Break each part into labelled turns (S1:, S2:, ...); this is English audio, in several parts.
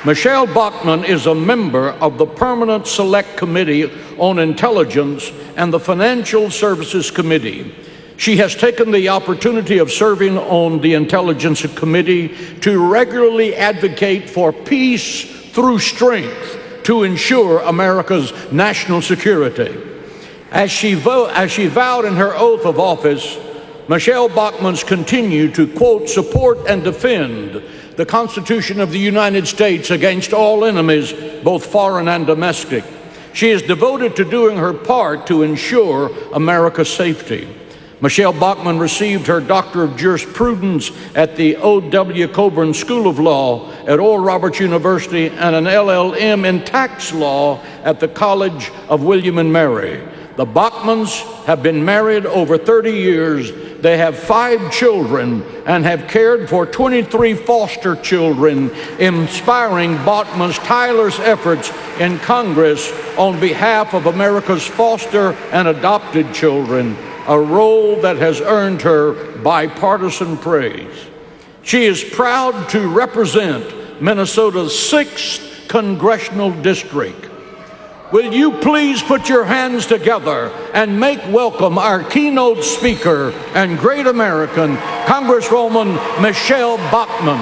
S1: Michelle Bachmann is a member of the Permanent Select Committee on Intelligence and the Financial Services Committee. She has taken the opportunity of serving on the Intelligence Committee to regularly advocate for peace through strength to ensure America's national security. As she vowed in her oath of office, Michelle Bachmann's continue to, quote, support and defend the Constitution of the United States against all enemies, both foreign and domestic. She is devoted to doing her part to ensure America's safety. Michelle Bachmann received her Doctor of Jurisprudence at the O.W. Coburn School of Law at Oral Roberts University and an LLM in tax law at the College of William and Mary. The Bachmanns have been married over 30 years. They have 5 children and have cared for 23 foster children, inspiring Bachmann's tireless efforts in Congress on behalf of America's foster and adopted children, a role that has earned her bipartisan praise. She is proud to represent Minnesota's 6th Congressional District. Will you please put your hands together and make welcome our keynote speaker and great American, Congresswoman Michelle Bachmann.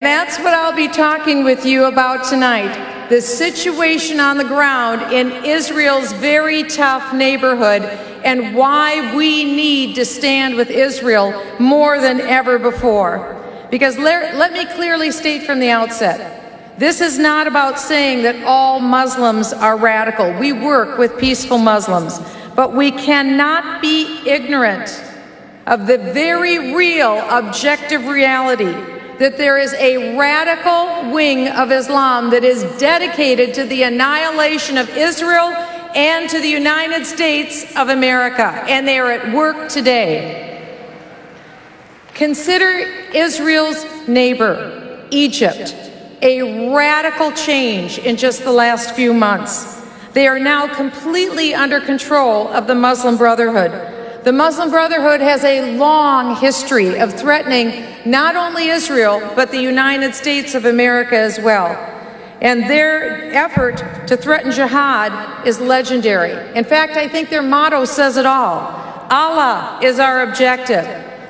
S2: That's what I'll be talking with you about tonight, the situation on the ground in Israel's very tough neighborhood and why we need to stand with Israel more than ever before. Because let me clearly state from the outset, this is not about saying that all Muslims are radical. We work with peaceful Muslims, but we cannot be ignorant of the very real objective reality that there is a radical wing of Islam that is dedicated to the annihilation of Israel and to the United States of America, and they are at work today. Consider Israel's neighbor, Egypt, a radical change in just the last few months. They are now completely under control of the Muslim Brotherhood. The Muslim Brotherhood has a long history of threatening not only Israel, but the United States of America as well. And their effort to threaten jihad is legendary. In fact, I think their motto says it all. Allah is our objective.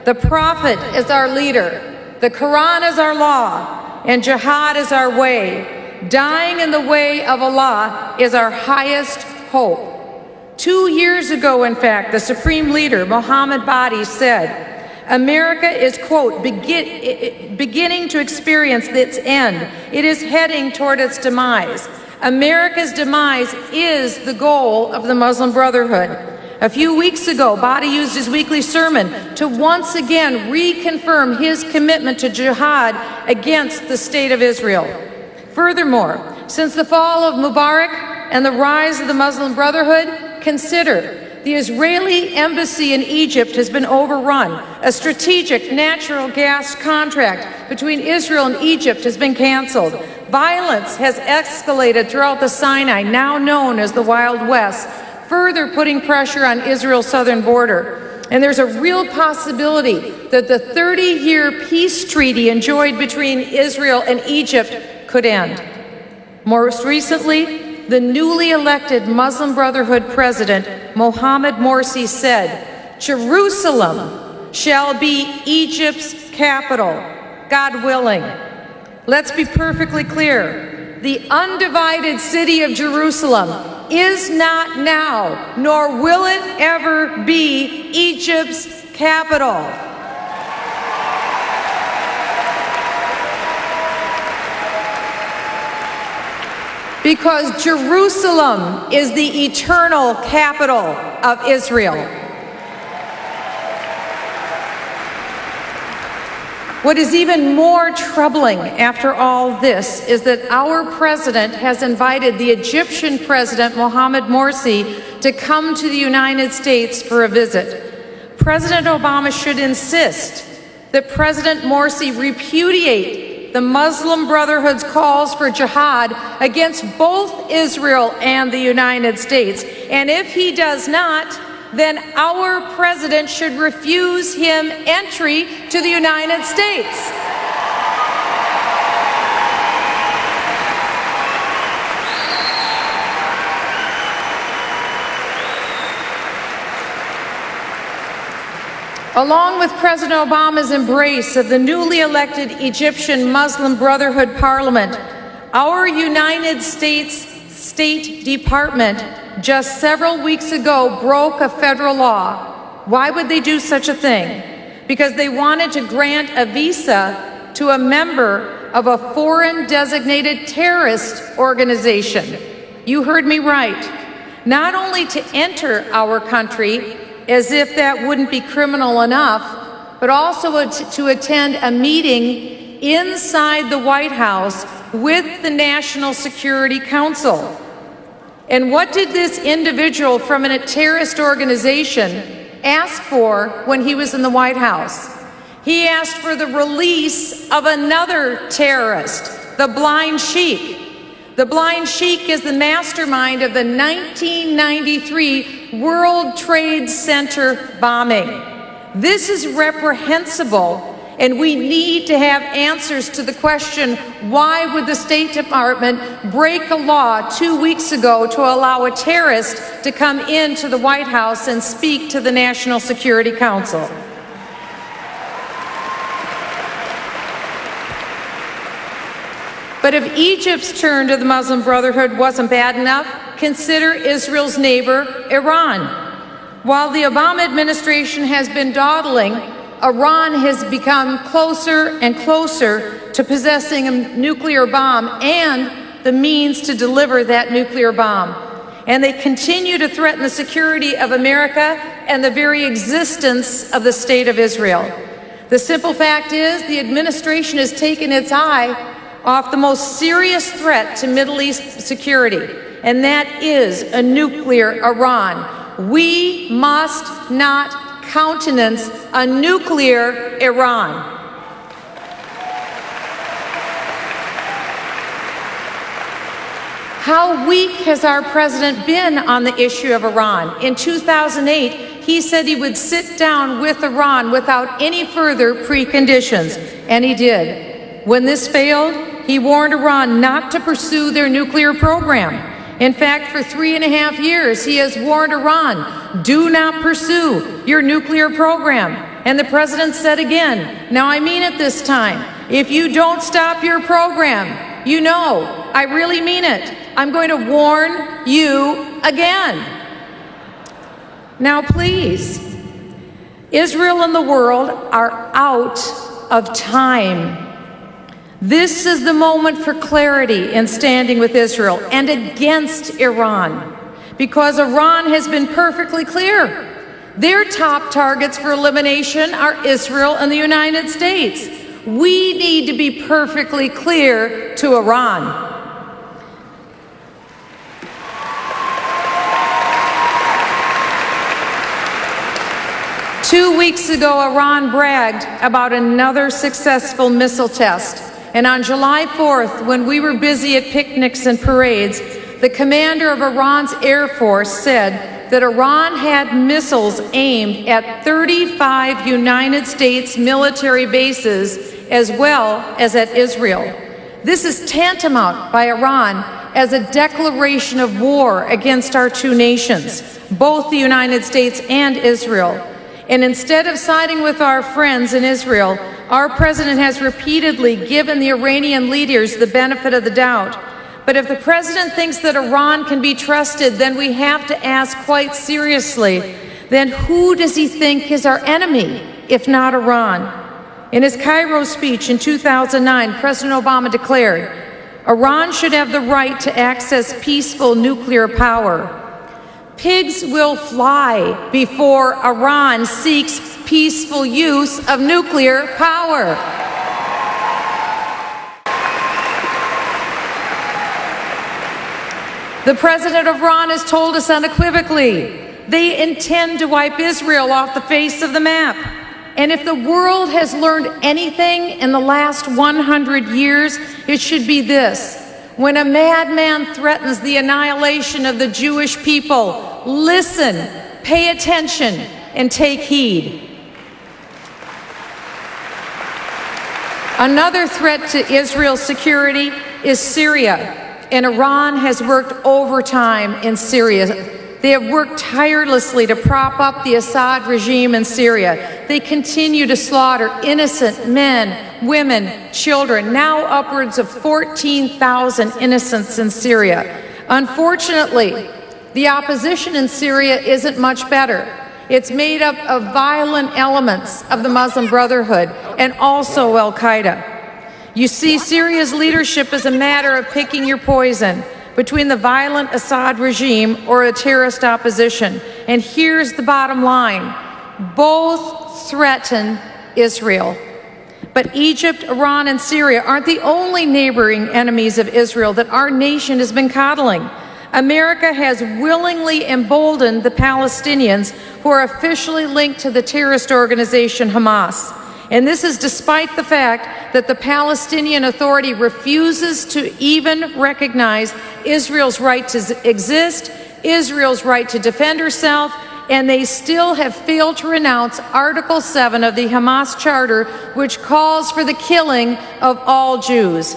S2: The Prophet is our leader. The Quran is our law. And jihad is our way. Dying in the way of Allah is our highest hope. 2 years ago, in fact, the Supreme Leader, Mohammed Badi, said, America is, quote, beginning to experience its end. It is heading toward its demise. America's demise is the goal of the Muslim Brotherhood. A few weeks ago, Badi used his weekly sermon to once again reconfirm his commitment to jihad against the state of Israel. Furthermore, since the fall of Mubarak and the rise of the Muslim Brotherhood, consider the Israeli embassy in Egypt has been overrun. A strategic natural gas contract between Israel and Egypt has been canceled. Violence has escalated throughout the Sinai, now known as the Wild West, further putting pressure on Israel's southern border. And there's a real possibility that the 30-year peace treaty enjoyed between Israel and Egypt could end. Most recently, the newly elected Muslim Brotherhood president, Mohammed Morsi, said, Jerusalem shall be Egypt's capital, God willing. Let's be perfectly clear. The undivided city of Jerusalem is not now, nor will it ever be, Egypt's capital. Because Jerusalem is the eternal capital of Israel. What is even more troubling after all this is that our president has invited the Egyptian president, Mohammed Morsi, to come to the United States for a visit. President Obama should insist that President Morsi repudiate the Muslim Brotherhood's calls for jihad against both Israel and the United States. And if he does not, then our president should refuse him entry to the United States. Along with President Obama's embrace of the newly elected Egyptian Muslim Brotherhood Parliament, our United States State Department just several weeks ago broke a federal law. Why would they do such a thing? Because they wanted to grant a visa to a member of a foreign designated terrorist organization. You heard me right. Not only to enter our country, as if that wouldn't be criminal enough, but also to attend a meeting inside the White House with the National Security Council. And what did this individual from a terrorist organization ask for when he was in the White House? He asked for the release of another terrorist, the Blind Sheik. The Blind Sheik is the mastermind of the 1993 World Trade Center bombing. This is reprehensible, and we need to have answers to the question, why would the State Department break a law 2 weeks ago to allow a terrorist to come into the White House and speak to the National Security Council? But if Egypt's turn to the Muslim Brotherhood wasn't bad enough, consider Israel's neighbor, Iran. While the Obama administration has been dawdling, Iran has become closer and closer to possessing a nuclear bomb and the means to deliver that nuclear bomb. And they continue to threaten the security of America and the very existence of the State of Israel. The simple fact is, the administration has taken its eye off the most serious threat to Middle East security, and that is a nuclear Iran. We must not countenance a nuclear Iran. How weak has our president been on the issue of Iran? In 2008, he said he would sit down with Iran without any further preconditions, and he did. When this failed, he warned Iran not to pursue their nuclear program. In fact, for 3.5 years, he has warned Iran, do not pursue your nuclear program. And the president said again, now I mean it this time, if you don't stop your program, you know, I really mean it. I'm going to warn you again. Now please, Israel and the world are out of time. This is the moment for clarity in standing with Israel and against Iran, because Iran has been perfectly clear. Their top targets for elimination are Israel and the United States. We need to be perfectly clear to Iran. Two weeks ago, Iran bragged about another successful missile test. And on July 4th, when we were busy at picnics and parades, the commander of Iran's Air Force said that Iran had missiles aimed at 35 United States military bases as well as at Israel. This is tantamount by Iran as a declaration of war against our two nations, both the United States and Israel. And instead of siding with our friends in Israel, our president has repeatedly given the Iranian leaders the benefit of the doubt. But if the president thinks that Iran can be trusted, then we have to ask quite seriously, then who does he think is our enemy, if not Iran? In his Cairo speech in 2009, President Obama declared, Iran should have the right to access peaceful nuclear power. Pigs will fly before Iran seeks peaceful use of nuclear power. The president of Iran has told us unequivocally they intend to wipe Israel off the face of the map. And if the world has learned anything in the last 100 years, it should be this. When a madman threatens the annihilation of the Jewish people, listen, pay attention, and take heed. Another threat to Israel's security is Syria, and Iran has worked overtime in Syria. They have worked tirelessly to prop up the Assad regime in Syria. They continue to slaughter innocent men, women, children, now upwards of 14,000 innocents in Syria. Unfortunately, the opposition in Syria isn't much better. It's made up of violent elements of the Muslim Brotherhood and also Al-Qaeda. You see, Syria's leadership is a matter of picking your poison between the violent Assad regime or a terrorist opposition. And here's the bottom line. Both threaten Israel. But Egypt, Iran, and Syria aren't the only neighboring enemies of Israel that our nation has been coddling. America has willingly emboldened the Palestinians who are officially linked to the terrorist organization Hamas. And this is despite the fact that the Palestinian Authority refuses to even recognize Israel's right to exist, Israel's right to defend herself, and they still have failed to renounce Article 7 of the Hamas Charter, which calls for the killing of all Jews.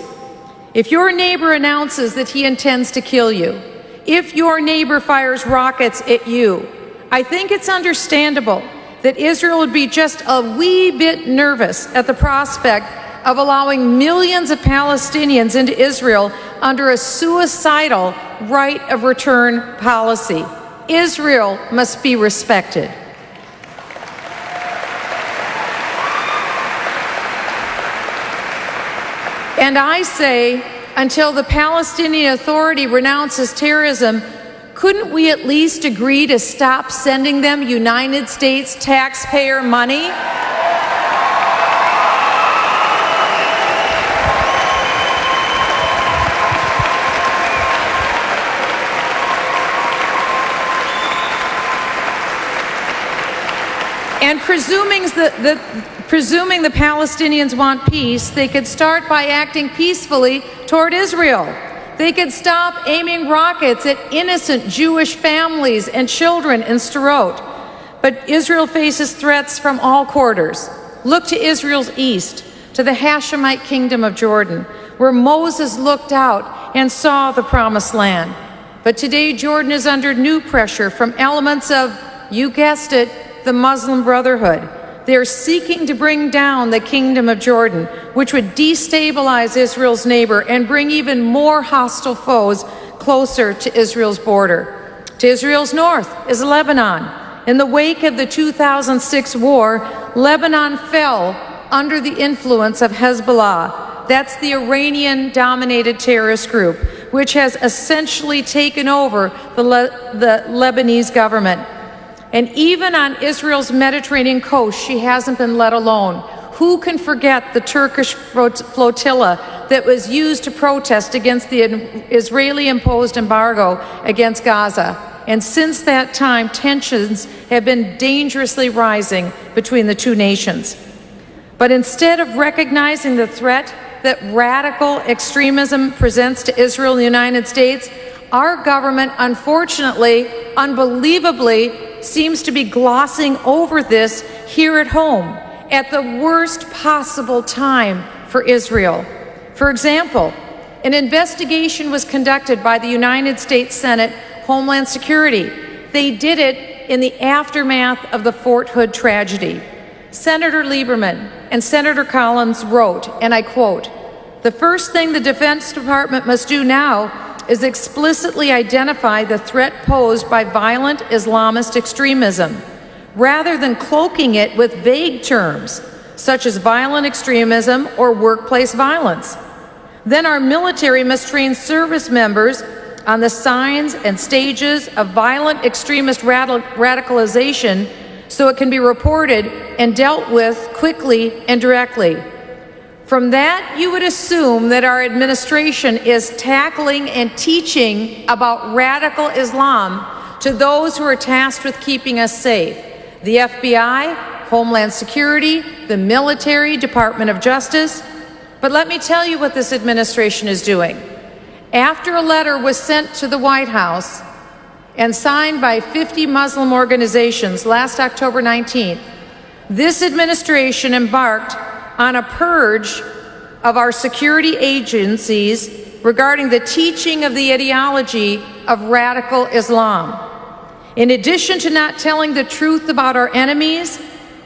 S2: If your neighbor announces that he intends to kill you, if your neighbor fires rockets at you, I think it's understandable that Israel would be just a wee bit nervous at the prospect of allowing millions of Palestinians into Israel under a suicidal right of return policy. Israel must be respected. And I say, until the Palestinian Authority renounces terrorism, couldn't we at least agree to stop sending them United States taxpayer money? And presuming the Palestinians want peace, they could start by acting peacefully toward Israel. They could stop aiming rockets at innocent Jewish families and children in Sderot. But Israel faces threats from all quarters. Look to Israel's east, to the Hashemite kingdom of Jordan, where Moses looked out and saw the promised land. But today Jordan is under new pressure from elements of, you guessed it, the Muslim Brotherhood. They are seeking to bring down the kingdom of Jordan, which would destabilize Israel's neighbor and bring even more hostile foes closer to Israel's border. To Israel's north is Lebanon. In the wake of the 2006 war, Lebanon fell under the influence of Hezbollah. That's the Iranian-dominated terrorist group, which has essentially taken over the Lebanese government. And even on Israel's Mediterranean coast, she hasn't been let alone. Who can forget the Turkish flotilla that was used to protest against the Israeli-imposed embargo against Gaza? And since that time, tensions have been dangerously rising between the two nations. But instead of recognizing the threat that radical extremism presents to Israel and the United States, our government, unfortunately, unbelievably, seems to be glossing over this here at home at the worst possible time for Israel. For example, an investigation was conducted by the United States Senate Homeland Security. They did it in the aftermath of the Fort Hood tragedy. Senator Lieberman and Senator Collins wrote, and I quote, "The first thing the Defense Department must do now is explicitly identify the threat posed by violent Islamist extremism, rather than cloaking it with vague terms, such as violent extremism or workplace violence. Then our military must train service members on the signs and stages of violent extremist radicalization so it can be reported and dealt with quickly and directly. From that, you would assume that our administration is tackling and teaching about radical Islam to those who are tasked with keeping us safe: the FBI, Homeland Security, the military, Department of Justice. But let me tell you what this administration is doing. After a letter was sent to the White House and signed by 50 Muslim organizations last October 19th, this administration embarked on a purge of our security agencies regarding the teaching of the ideology of radical Islam. In addition to not telling the truth about our enemies,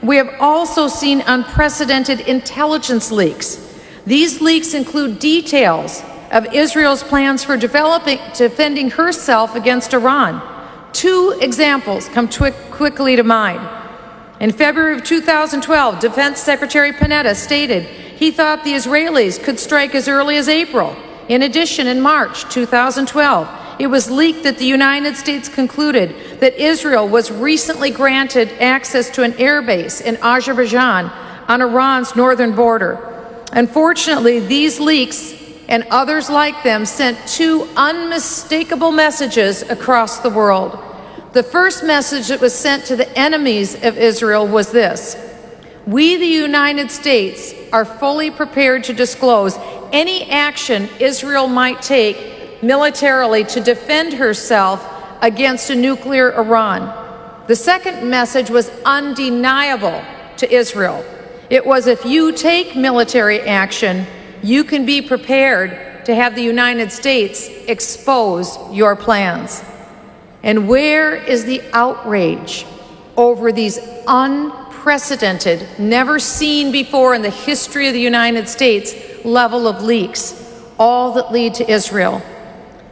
S2: we have also seen unprecedented intelligence leaks. These leaks include details of Israel's plans for defending herself against Iran. Two examples come quickly to mind. In February of 2012, Defense Secretary Panetta stated he thought the Israelis could strike as early as April. In addition, in March 2012, it was leaked that the United States concluded that Israel was recently granted access to an airbase in Azerbaijan on Iran's northern border. Unfortunately, these leaks and others like them sent two unmistakable messages across the world. The first message that was sent to the enemies of Israel was this: we, the United States, are fully prepared to disclose any action Israel might take militarily to defend herself against a nuclear Iran. The second message was undeniable to Israel. It was, if you take military action, you can be prepared to have the United States expose your plans. And where is the outrage over these unprecedented, never seen before in the history of the United States, level of leaks, all that lead to Israel?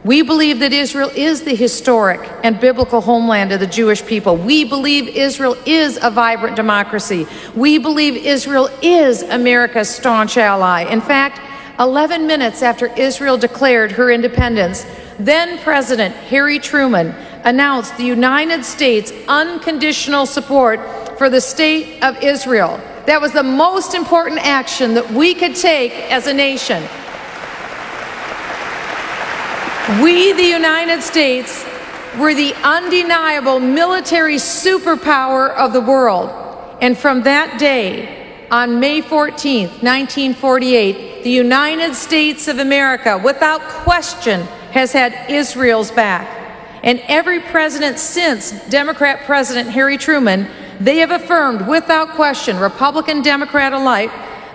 S2: We believe that Israel is the historic and biblical homeland of the Jewish people. We believe Israel is a vibrant democracy. We believe Israel is America's staunch ally. In fact, 11 minutes after Israel declared her independence, then President Harry Truman announced the United States' unconditional support for the state of Israel. That was the most important action that we could take as a nation. We, the United States, were the undeniable military superpower of the world. And from that day, on May 14th, 1948, the United States of America, without question, has had Israel's back. And every president since Democrat President Harry Truman, they have affirmed without question, Republican, Democrat alike,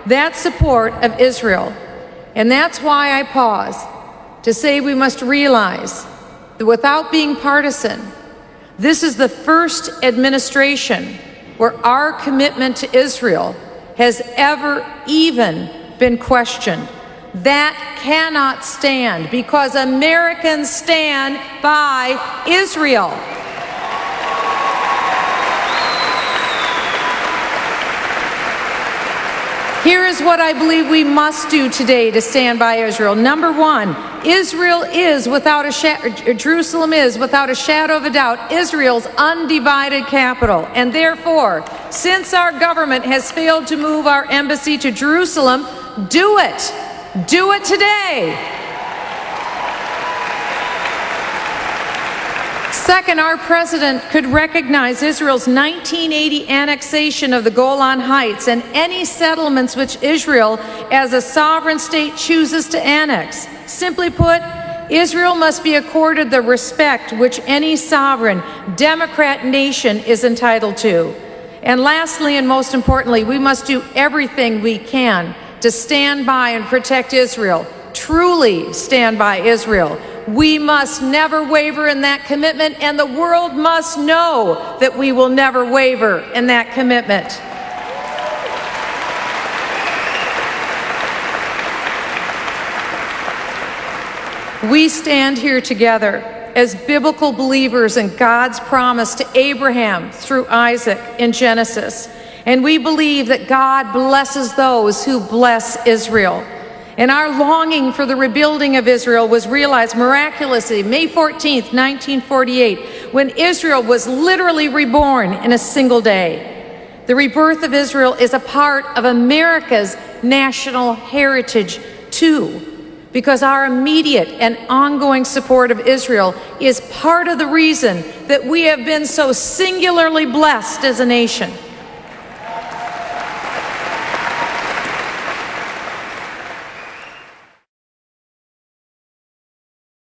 S2: that support of Israel. And that's why I pause to say we must realize that without being partisan, this is the first administration where our commitment to Israel has ever even been questioned. That cannot stand, because Americans stand by Israel. Here is what I believe we must do today to stand by Israel. Number one, Jerusalem is, without a shadow of a doubt, Israel's undivided capital. And therefore, since our government has failed to move our embassy to Jerusalem, do it. Do it today. Second, our president could recognize Israel's 1980 annexation of the Golan Heights and any settlements which Israel, as a sovereign state, chooses to annex. Simply put, Israel must be accorded the respect which any sovereign, democrat nation is entitled to. And lastly, and most importantly, we must do everything we can to stand by and protect Israel, truly stand by Israel. We must never waver in that commitment, and the world must know that we will never waver in that commitment. We stand here together as biblical believers in God's promise to Abraham through Isaac in Genesis. And we believe that God blesses those who bless Israel. And our longing for the rebuilding of Israel was realized miraculously May 14th, 1948, when Israel was literally reborn in a single day. The rebirth of Israel is a part of America's national heritage too, because our immediate and ongoing support of Israel is part of the reason that we have been so singularly blessed as a nation.